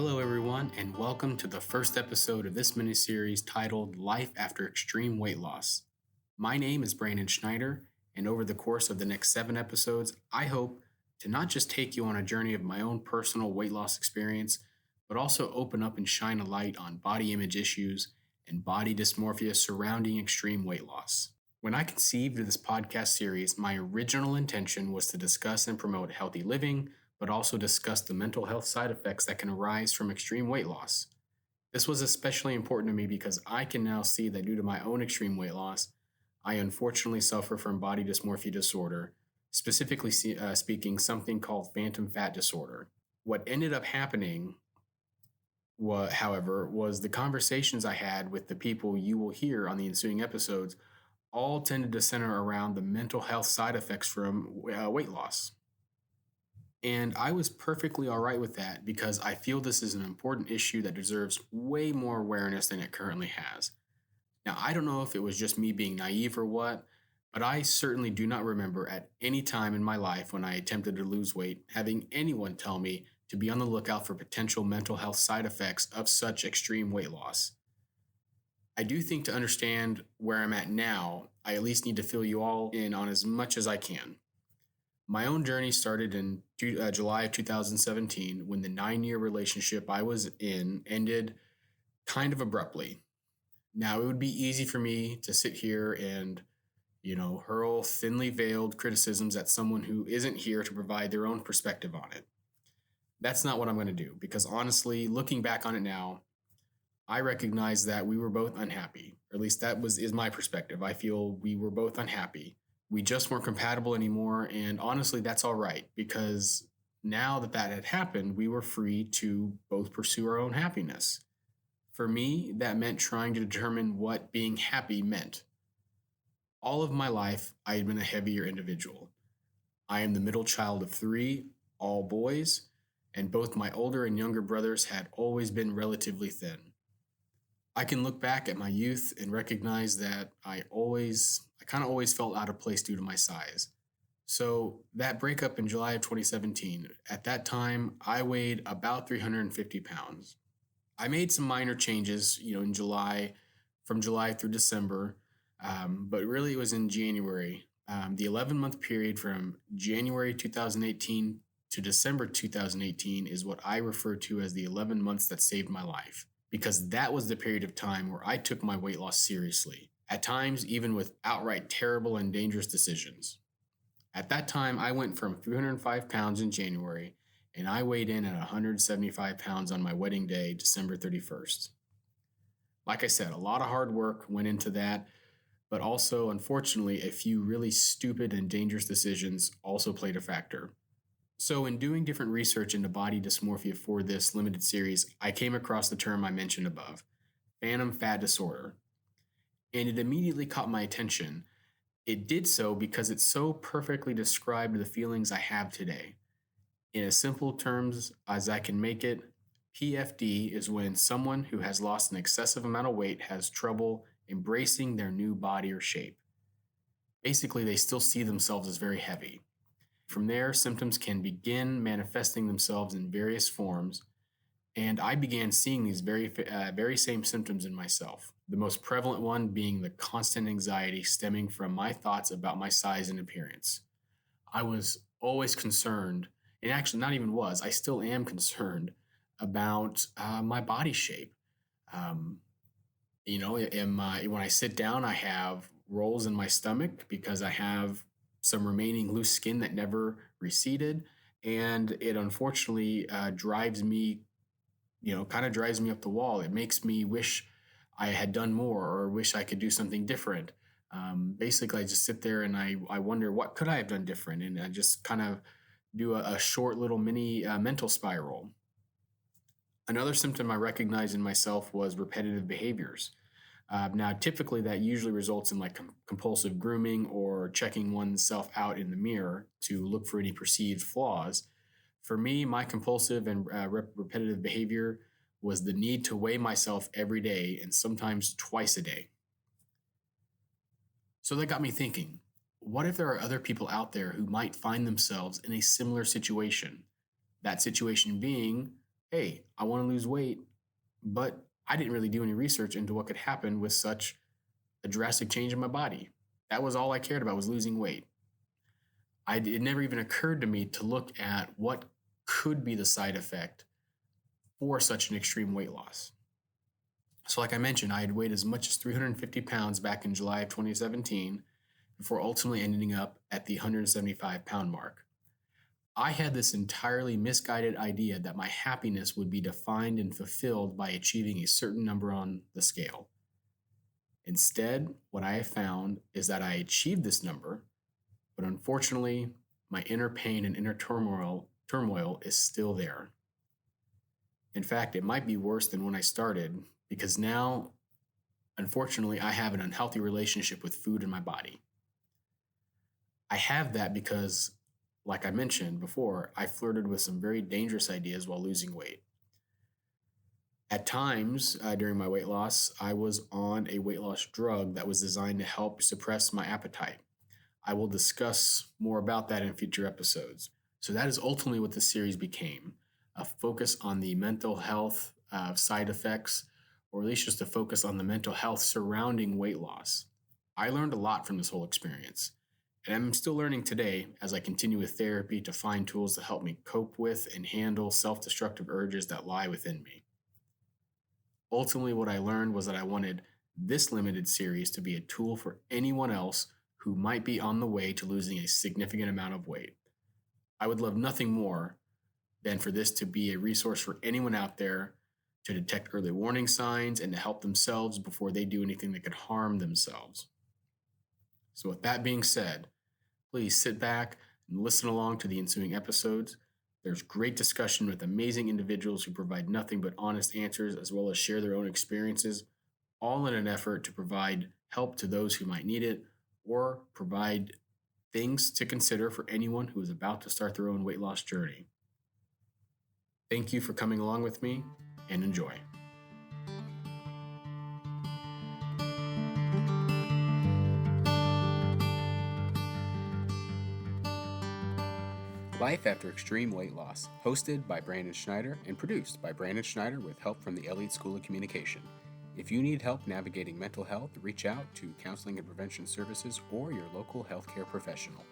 Hello, everyone, and welcome to the first episode of this miniseries titled Life After Extreme Weight Loss. My name is Brandon Schneider, and over the course of the next 7 episodes, I hope to not just take you on a journey of my own personal weight loss experience, but also open up and shine a light on body image issues and body dysmorphia surrounding extreme weight loss. When I conceived of this podcast series, my original intention was to discuss and promote healthy living, but also discuss the mental health side effects that can arise from extreme weight loss. This was especially important to me because I can now see that due to my own extreme weight loss, I unfortunately suffer from body dysmorphia disorder, specifically speaking, something called phantom fat disorder. What ended up happening, however, was the conversations I had with the people you will hear on the ensuing episodes all tended to center around the mental health side effects from weight loss. And I was perfectly all right with that because I feel this is an important issue that deserves way more awareness than it currently has. Now, I don't know if it was just me being naive or what, but I certainly do not remember at any time in my life when I attempted to lose weight having anyone tell me to be on the lookout for potential mental health side effects of such extreme weight loss. I do think to understand where I'm at now, I at least need to fill you all in on as much as I can. My own journey started in July of 2017 when the 9-year relationship I was in ended kind of abruptly. Now, it would be easy for me to sit here and, hurl thinly veiled criticisms at someone who isn't here to provide their own perspective on it. That's not what I'm going to do because honestly, looking back on it now, I recognize that we were both unhappy. Or at least is my perspective. I feel we were both unhappy. We just weren't compatible anymore, and honestly, that's all right because now that had happened, we were free to both pursue our own happiness. For me, that meant trying to determine what being happy meant. All of my life, I had been a heavier individual. I am the middle child of 3, all boys, and both my older and younger brothers had always been relatively thin. I can look back at my youth and recognize that I kind of always felt out of place due to my size. So that breakup in July of 2017, at that time, I weighed about 350 pounds. I made some minor changes, in from July through December, but really it was in January. The 11-month period from January 2018 to December 2018 is what I refer to as the 11 months that saved my life, because that was the period of time where I took my weight loss seriously, at times even with outright terrible and dangerous decisions. At that time, I went from 305 pounds in January, and I weighed in at 175 pounds on my wedding day, December 31st. Like I said, a lot of hard work went into that, but also, unfortunately, a few really stupid and dangerous decisions also played a factor. So in doing different research into body dysmorphia for this limited series, I came across the term I mentioned above, phantom fat disorder. And it immediately caught my attention. It did so because it so perfectly described the feelings I have today. In as simple terms as I can make it, PFD is when someone who has lost an excessive amount of weight has trouble embracing their new body or shape. Basically, they still see themselves as very heavy. From there, symptoms can begin manifesting themselves in various forms, and I began seeing these very same symptoms in myself. The most prevalent one being the constant anxiety stemming from my thoughts about my size and appearance. I was always concerned, and actually not even was, I still am concerned about my body shape. When I sit down, I have rolls in my stomach because I have some remaining loose skin that never receded, and it unfortunately drives me up the wall. It makes me wish I had done more or wish I could do something different. Basically, I just sit there and I wonder what could I have done different, and I just kind of do a short little mini mental spiral. Another symptom I recognized in myself was repetitive behaviors. Now, typically that usually results in like compulsive grooming or checking oneself out in the mirror to look for any perceived flaws. For me, my compulsive and repetitive behavior was the need to weigh myself every day and sometimes twice a day. So that got me thinking, what if there are other people out there who might find themselves in a similar situation? That situation being hey, I want to lose weight, but I didn't really do any research into what could happen with such a drastic change in my body. That was all I cared about, was losing weight. It never even occurred to me to look at what could be the side effect for such an extreme weight loss. So, like I mentioned, I had weighed as much as 350 pounds back in July of 2017 before ultimately ending up at the 175-pound mark. I had this entirely misguided idea that my happiness would be defined and fulfilled by achieving a certain number on the scale. Instead, what I have found is that I achieved this number, but unfortunately, my inner pain and inner turmoil is still there. In fact, it might be worse than when I started because now, unfortunately, I have an unhealthy relationship with food in my body. I have that because, like I mentioned before, I flirted with some very dangerous ideas while losing weight. At times during my weight loss, I was on a weight loss drug that was designed to help suppress my appetite. I will discuss more about that in future episodes. So, that is ultimately what the series became, a focus on the mental health side effects, or at least just a focus on the mental health surrounding weight loss. I learned a lot from this whole experience, and I'm still learning today as I continue with therapy to find tools to help me cope with and handle self destructive urges that lie within me. Ultimately, what I learned was that I wanted this limited series to be a tool for anyone else who might be on the way to losing a significant amount of weight. I would love nothing more than for this to be a resource for anyone out there to detect early warning signs and to help themselves before they do anything that could harm themselves. So, with that being said, please sit back and listen along to the ensuing episodes. There's great discussion with amazing individuals who provide nothing but honest answers as well as share their own experiences, all in an effort to provide help to those who might need it or provide things to consider for anyone who is about to start their own weight loss journey. Thank you for coming along with me and enjoy. Life After Extreme Weight Loss, hosted by Brandon Schneider and produced by Brandon Schneider with help from the Elite School of Communication. If you need help navigating mental health, reach out to Counseling and Prevention Services or your local healthcare professional.